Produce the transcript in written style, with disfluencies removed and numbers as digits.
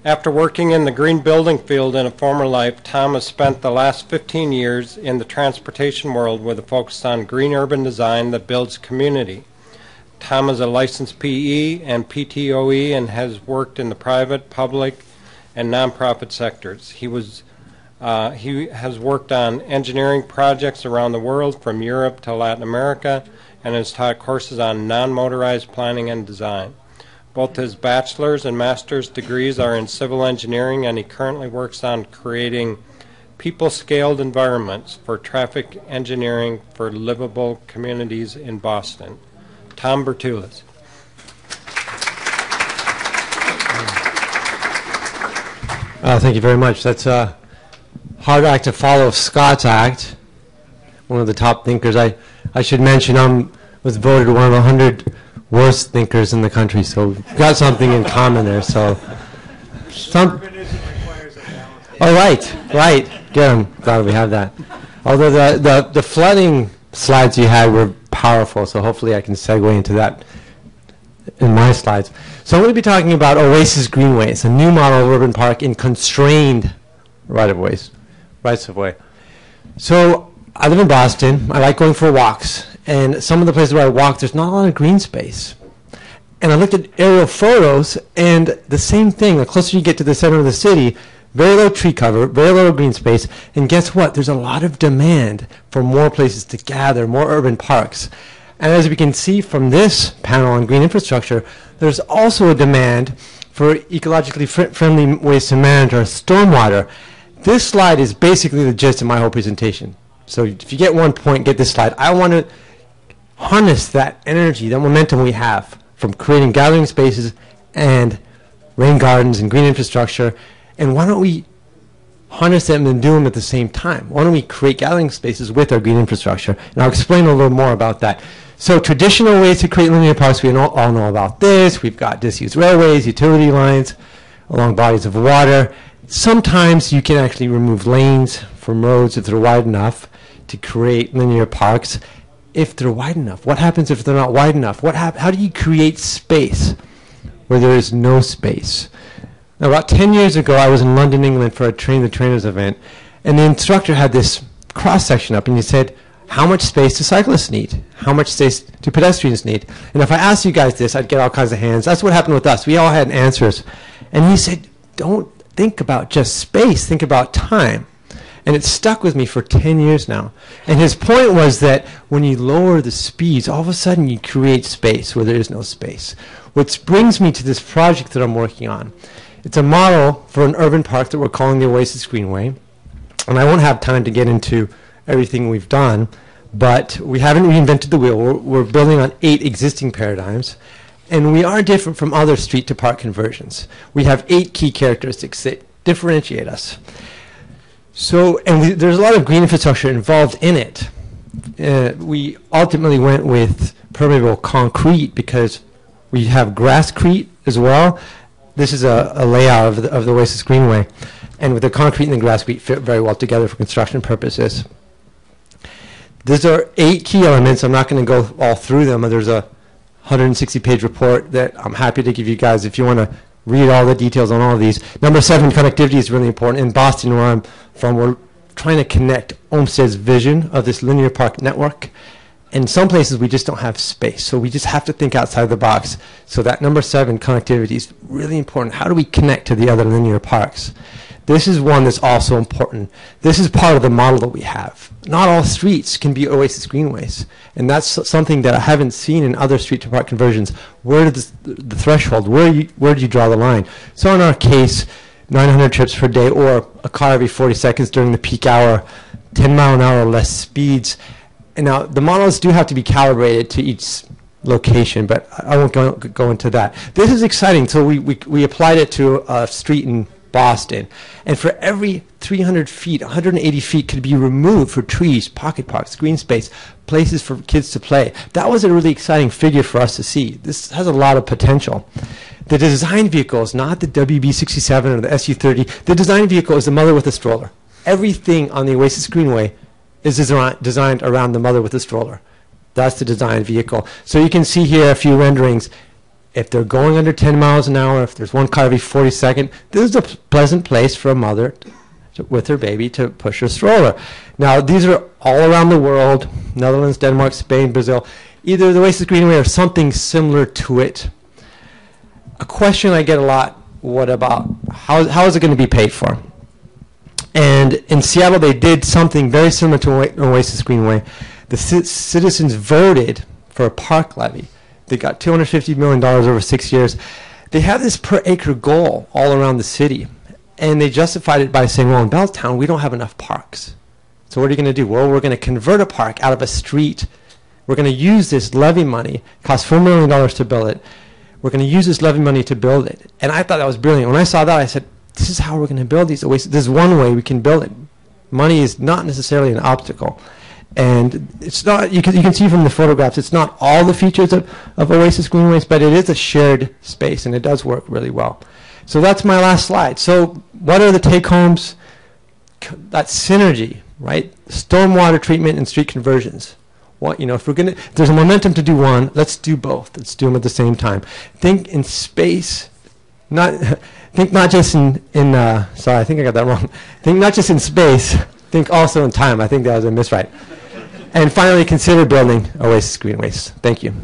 After working in the green building field in a former life, Tom has spent the last 15 years in the transportation world with a focus on green urban design that builds community. Tom is a licensed PE and PTOE and has worked in the private, public, and nonprofit sectors. He has worked on engineering projects around the world, from Europe to Latin America, and has taught courses on non-motorized planning and design. Both his bachelor's and master's degrees are in civil engineering, and he currently works on creating people-scaled environments for traffic engineering for livable communities in Boston. Tom Bertulis. Thank you very much. That's a hard act to follow. Scott's act, one of the top thinkers. I should mention I was voted one of the 100 worst thinkers in the country, so we've got something in common there. So, right. Good. I'm glad we have that. Although the flooding slides you had were powerful, so hopefully I can segue into that in my slides. So I'm going to be talking about Oasis Greenways, a new model of urban park in constrained rights of way. So I live in Boston. I like going for walks, and some of the places where I walk, there's not a lot of green space. And I looked at aerial photos, and the same thing. The closer you get to the center of the city, very low tree cover, very little green space, and guess what? There's a lot of demand for more places to gather, more urban parks. And as we can see from this panel on green infrastructure, there's also a demand for ecologically friendly ways to manage our stormwater. This slide is basically the gist of my whole presentation. So if you get one point, get this slide. I want to harness that energy, that momentum we have from creating gathering spaces and rain gardens and green infrastructure. And why don't we harness them and do them at the same time? Why don't we create gathering spaces with our green infrastructure? And I'll explain a little more about that. So traditional ways to create linear parks, we all know about this. We've got disused railways, utility lines along bodies of water. Sometimes you can actually remove lanes from roads if they're wide enough to create linear parks. If they're wide enough, what happens if they're not wide enough? How do you create space where there is no space? Now, about 10 years ago, I was in London, England for a Train the Trainers event, and the instructor had this cross-section up, and he said, how much space do cyclists need? How much space do pedestrians need? And if I asked you guys this, I'd get all kinds of hands. That's what happened with us. We all had answers. And he said, don't think about just space, think about time. And it stuck with me for 10 years now. And his point was that when you lower the speeds, all of a sudden you create space where there is no space. Which brings me to this project that I'm working on. It's a model for an urban park that we're calling the Oasis Greenway. And I won't have time to get into everything we've done, but we haven't reinvented the wheel. We're building on 8 existing paradigms. And we are different from other street to park conversions. We have 8 key characteristics that differentiate us. So, and there's a lot of green infrastructure involved in it. We ultimately went with permeable concrete because we have grasscrete as well. This is a layout of the Oasis Greenway. And with the concrete and the grasscrete fit very well together for construction purposes. These are 8 key elements. I'm not going to go all through them. There's a 160-page report that I'm happy to give you guys if you want to read all the details on all of these. Number 7, connectivity is really important. In Boston, where I'm from, we're trying to connect Olmsted's vision of this linear park network. In some places, we just don't have space, so we just have to think outside the box. So that number 7, connectivity, is really important. How do we connect to the other linear parks? This is one that's also important. This is part of the model that we have. Not all streets can be Oasis Greenways, and that's something that I haven't seen in other street-to-park conversions. Where did the threshold, where do you draw the line? So in our case, 900 trips per day, or a car every 40 seconds during the peak hour, 10 mile an hour or less speeds. And now the models do have to be calibrated to each location, but I won't go into that. This is exciting. So we applied it to a street in Boston, and for every 300 feet, 180 feet could be removed for trees, pocket parks, green space, places for kids to play. That was a really exciting figure for us to see. This has a lot of potential. The design vehicle is not the WB67 or the SU30. The design vehicle is the mother with a stroller. Everything on the Oasis Greenway is designed around the mother with a stroller. That's the design vehicle. So you can see here a few renderings. If they're going under 10 miles an hour, if there's one car every 42nd, this is a pleasant place for a mother with her baby to push her stroller. Now, these are all around the world, Netherlands, Denmark, Spain, Brazil, either the Oasis Greenway or something similar to it. A question I get a lot, what about, how is it going to be paid for? And in Seattle, they did something very similar to Oasis Greenway. The citizens voted for a park levy. They got $250 million over 6 years. They have this per acre goal all around the city. And they justified it by saying, well, in Belltown, we don't have enough parks. So what are you going to do? Well, we're going to convert a park out of a street. We're going to use this levy money. It cost $4 million to build it. We're going to use this levy money to build it. And I thought that was brilliant. When I saw that, I said, this is how we're going to build these oases. There's one way we can build it. Money is not necessarily an obstacle. And it's not, you can see from the photographs, it's not all the features of Oasis Greenways, but it is a shared space, and it does work really well. So that's my last slide. So what are the take-homes? That synergy, right? Stormwater treatment and street conversions. What, if we're gonna, if there's a momentum to do one, let's do both. Let's do them at the same time. Think in space, think not just in sorry, I think I got that wrong. Think not just in space, think also in time. I think that was a miswrite. And finally, consider building Oasis Greenways. Thank you.